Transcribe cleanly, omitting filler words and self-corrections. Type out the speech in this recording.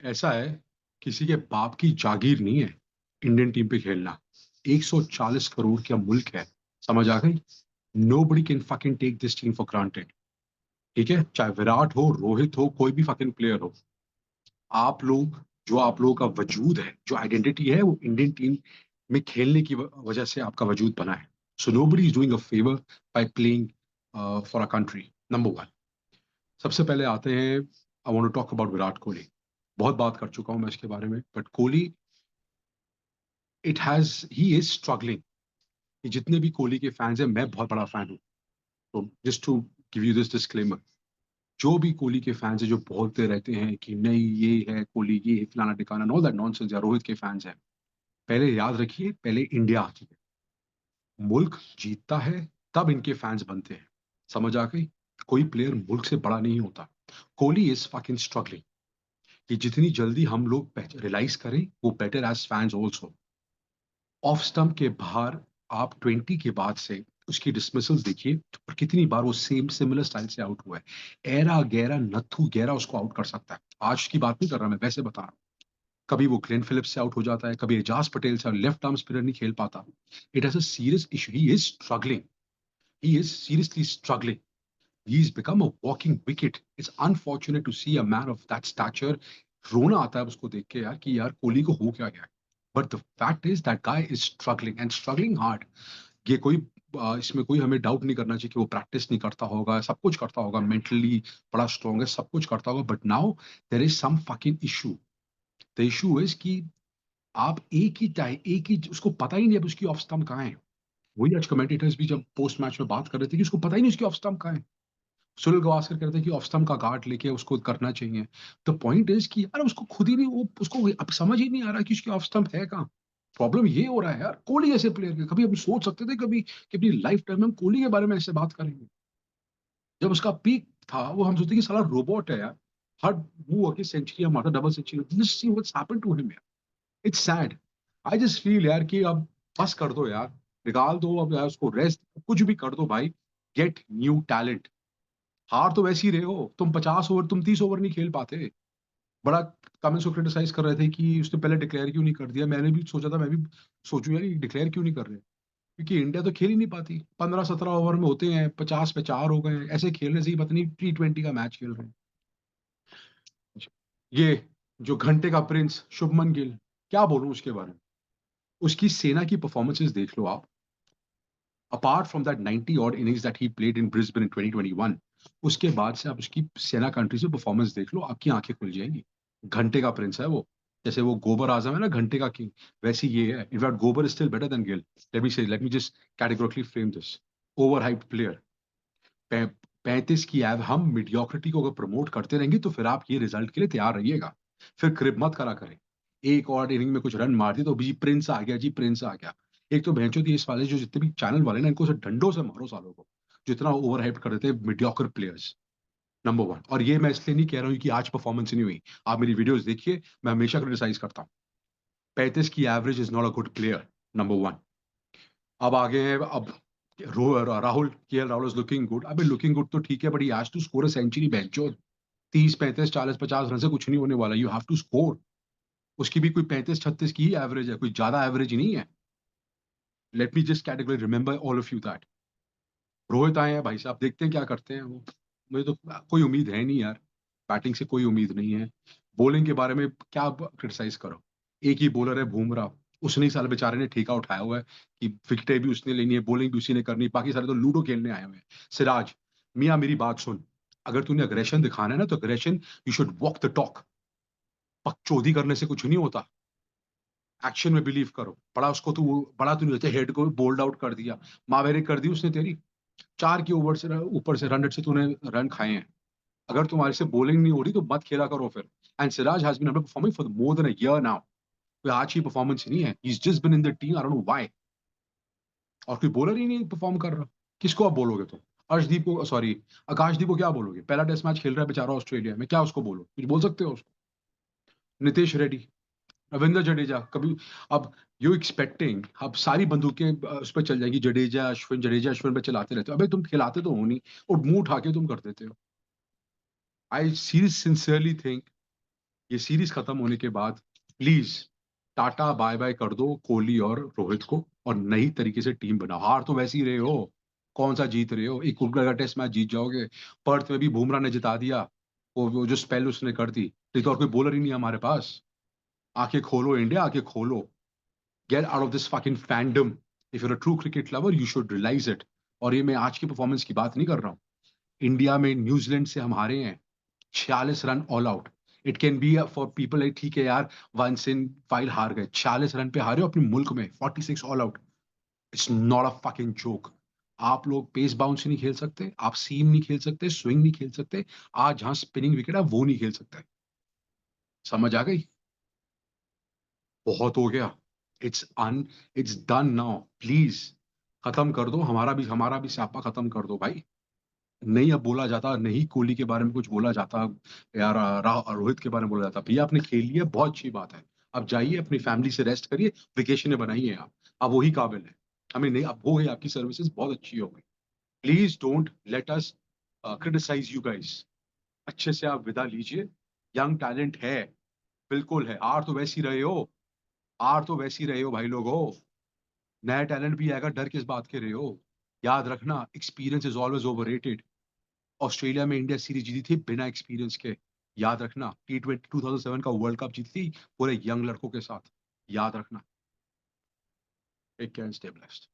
ऐसा है, किसी के बाप की जागीर नहीं है इंडियन टीम पे खेलना। 140 करोड़ का मुल्क है, समझ आ गई? Nobody can fucking take this team for granted। ठीक है, चाहे विराट हो, रोहित हो, कोई भी फकिंग प्लेयर हो। आप लोग, जो आप लोगों का वजूद है, जो आइडेंटिटी है, वो इंडियन टीम में खेलने की वजह से आपका वजूद बना है। So nobody is doing a favour by playing for a country. Number one. सबसे पहले आते हैं, I want to talk about Virat Kohli. बहुत बात कर चुका हूं मैं इसके बारे में, but Kohli, it has he is struggling. जितने भी कोहली के फैंस हैं, मैं बहुत बड़ा फैन हूँ। तो just to give you this disclaimer, जो भी कोहली के फैंस है जो बोलते रहते हैं कि नहीं ये है कोहली, ये है फलाना टिकाना, नो दैट नॉनसेंस। या रोहित के फैंस हैं, पहले याद रखिए, पहले इंडिया आती है, मुल्क जीतता है, तब इनके फैंस बनते हैं। समझ आ गई? कोई प्लेयर मुल्क से बड़ा नहीं होता। कोहली इज फकिंग स्ट्रगलिंग, कि जितनी जल्दी हम लोग रियलाइज करें, वो better as fans also. Off stump के बाहर आप 20 के बाद से उसकी डिसमिसल्स देखिए, और कितनी बार वो सेम सिमिलर स्टाइल से आउट हुआ है। एरा गैरा नथु गैरा उसको आउट कर सकता है। आज की बात नहीं कर रहा मैं, वैसे बता रहा हूँ। कभी वो ग्लेन फिलिप्स से आउट हो जाता है, कभी एजाज पटेल से, लेफ्ट आर्म स्पिनर नहीं खेल पाता। It has a serious issue, he is struggling, he is seriously struggling. He is become a walking wicket. It's unfortunate to see a man of that stature. रोना आता है उसको देख के यार, कि यार कोहली को हो क्या गया। But the fact is that guy is struggling and struggling hard. ये कोई इसमें कोई हमें डाउट नहीं करना चाहिए कि वो प्रैक्टिस नहीं करता होगा, सब कुछ करता होगा, मेंटली बड़ा स्ट्रांग है, सब कुछ करता होगा। But now there is some fucking issue. The issue is कि आप एक ही उसको पता ही नहीं अब उसकी ऑफ स्टंप कहाँ है। वही आज कमेंटेटर्स भी जब पोस्ट मैच में बात कर रहे थे कि उसको पता ही नहीं उसकी ऑफ स्टंप कहाँ है। सुनील गावस्कर कहते हैं कि ऑफ स्टंप का गार्ड लेके उसको करना चाहिए। द पॉइंट इज कि यार उसको खुद ही नहीं, वो उसको अब समझ ही नहीं आ रहा कि उसकी ऑफ स्टंप है कहाँ। प्रॉब्लम ये हो रहा है यार, कोहली जैसे प्लेयर के कभी हम सोच सकते थे कभी कि अपनी लाइफ टाइम में हम कोहली के बारे में ऐसे बात करेंगे? जब उसका पीक था, वो हम सोचते कि साला रोबोट है यार, हर वो होके सेंचुरी मारता, double century. This see what's happened to him यार। It's sad. I just feel यार कि अब बस कर दो यार, निकाल दो अब यार उसको, रेस्ट कुछ भी कर दो भाई। Get new talent. हार तो वैसे ही रहे हो तुम, 50 ओवर, तुम 30 ओवर नहीं खेल पाते। बड़ा कमेंट्स को क्रिटिसाइज कर रहे थे कि उसने पहले डिक्लेयर क्यों नहीं कर दिया। मैंने भी सोचा था, मैं भी सोचूं यार डिक्लेयर क्यों नहीं कर रहे, क्योंकि इंडिया तो खेल ही नहीं पाती। 15-17 ओवर में होते हैं, 50 पे 4 हो गए हैं, ऐसे खेलने से ही पता नहीं T20 का मैच खेल रहे हैं। ये जो घंटे का प्रिंस शुभमन गिल, क्या बोलूं उसके बारे में। उसकी सेना की परफॉर्मेंसेस देख लो आप। Apart from that 90 odd innings that he played in Brisbane in 2021, उसके बाद से आप उसकी सेना कंट्री से परफॉर्मेंस देख लो, आपकी आंखें खुल जाएंगी। घंटे का प्रिंस है वो। जैसे वो गोबर आजम है ना घंटे का किंग, वैसे ये है। इनफैक्ट गोबर is still better than Gill. Let me just categorically frame this. Over hyped player. 35 की एव हम मिडियोक्रिटी को अगर प्रमोट करते रहेंगे तो फिर आप ये रिजल्ट के लिए तैयार रहिएगा। फिर क्रिप मत करा करें। एक और इनिंग में कुछ रन मार दिए तो जी प्रिंस आ गया, जी प्रिंस आ गया। एक तो भैंचो इस वाले जो जितने भी चैनल वाले ना, इनको से डंडों से मारो सालों को, जितना ओवर हाइप कर देते हैं मीडियोकर प्लेयर्स। Number one. और ये मैं इसलिए नहीं कह रहा हूँ कि आज परफॉर्मेंस नहीं हुई। आप मेरी वीडियोस देखिए, मैं हमेशा क्रिटिसाइज करता हूँ। 35 की average is not a good player. Number one. अब आगे है, अब Rahul, K Rahul is looking good. अबे लुकिंग गुड तो ठीक है, but he has to score a century बेंचो। 30, 35, 40, 50 रन से कुछ नहीं होने वाला। You have to score. उसकी भी कोई 35-36 की ही एवरेज है, कोई ज्यादा एवरेज नहीं है। Let me just category remember all of you that. Rohit आए हैं भाई साहब, देखते हैं क्या करते हैं वो। मुझे तो कोई उम्मीद है नहीं यार, बैटिंग से कोई उम्मीद नहीं है। बॉलिंग के बारे में क्या क्रिटिसाइज करो। एक ही बॉलर है बुमराह, उसने ही साल बेचारे ने ठेका उठाया हुआ है कि विकेटें भी उसने लेनी है, बॉलिंग भी उसी ने करनी है, बाकी सारे तो लूडो खेलने आए हुए हैं। सिराज, मियाँ मेरी बात सुन। अगर तूने अग्रेशन दिखाना है ना, तो aggression, you should walk the talk. पगचौदी करने से कुछ नहीं होता। एक्शन में बिलीव करो। बड़ा तू नहीं होता, हेड को बोल्ड आउट कर दिया, मावेरे कर दी उसने तेरी। 4 के ओवर से ऊपर से रन रेट से तूने रन खाए हैं। अगर तुम्हारे से बॉलिंग नहीं हो रही तो मत खेला करो फिर। And Siraj has been performing for more than a year now. कोई आज की परफॉर्मेंस नहीं है, he is just been in the team, I don't know why. और कोई बॉलर ही नहीं परफॉर्म कर रहा। किसको आप बोलोगे तुम? अर्शदीप को, सॉरी, आकाशदीप को क्या बोलोगे? पहला टेस्ट मैच खेल रहा है बेचारा ऑस्ट्रेलिया में, क्या उसको बोलो? कुछ बोल सकते हो उसको? नितेश रेड्डी, रविंद्र जडेजा कभी, अब यू एक्सपेक्टिंग अब सारी बंदूकें उस पर चल जाएंगी, जडेजा अश्विन पे चलाते रहते हो। अबे तुम खिलाते तो हो नहीं, और मुंह उठा के तुम कर देते हो। आई सीरियस सिंसियरली थिंक ये सीरीज खत्म होने के बाद प्लीज टाटा बाय बाय कर दो कोहली और रोहित को, और नई तरीके से टीम बनाओ। हार तो वैसे ही रहे हो, कौन सा जीत रहे हो? एक कुल्ला का टेस्ट मैच जीत जाओगे, पर्थ में भी बुमराह ने जिता दिया, वो जो स्पेल उसने कर दी, तो और कोई बॉलर ही नहीं है हमारे पास। आंखें खोलो इंडिया, आंखें खोलो। Get out of this fucking fandom. If you're a true cricket lover you should realise it. और ये मैं आज की परफॉर्मेंस की बात नहीं कर रहा हूँ। इंडिया में न्यूजीलैंड से हम हारे हैं 46 run all out. It can be for people like ठीक है यार, वंस इन फाइल हार गए, 46 रन पे हारे हो अपने मुल्क में, 46 all out. It's not a fucking joke. आप लोग पेस बाउंस नहीं खेल सकते, आप सीम नहीं खेल सकते, स्विंग नहीं खेल सकते, आज जहां स्पिनिंग विकेट है वो नहीं खेल सकते। समझ आ गई? बहुत हो गया। इट्स डन नाउ, प्लीज खत्म कर दो। हमारा भी स्यापा खत्म कर दो भाई। नहीं अब बोला जाता, नहीं कोहली के बारे में कुछ बोला जाता यार, रोहित के बारे में बोला जाता। भैया आपने खेल लिया, बहुत अच्छी बात है। अब जाइए अपनी फैमिली से रेस्ट करिए, वेकेशन बनाइए आप। अब वही काबिल है। हमें नहीं, अब हो गई आपकी सर्विसेज बहुत अच्छी हो गई। Please don't let us criticise you guys. अच्छे से आप विदा लीजिए। यंग टैलेंट है, बिल्कुल है। आर तो वैसी रहे हो, आर तो वैसी रहे हो भाई लोग हो। नया टैलेंट भी आएगा, डर किस बात के रहे हो? याद रखना, experience is always overrated. Australia में इंडिया सीरीज जीती थी बिना एक्सपीरियंस के। याद रखना, T20 2007 का वर्ल्ड कप जीती थी पूरे यंग लड़कों के साथ। याद रखना। Take care and stay blessed.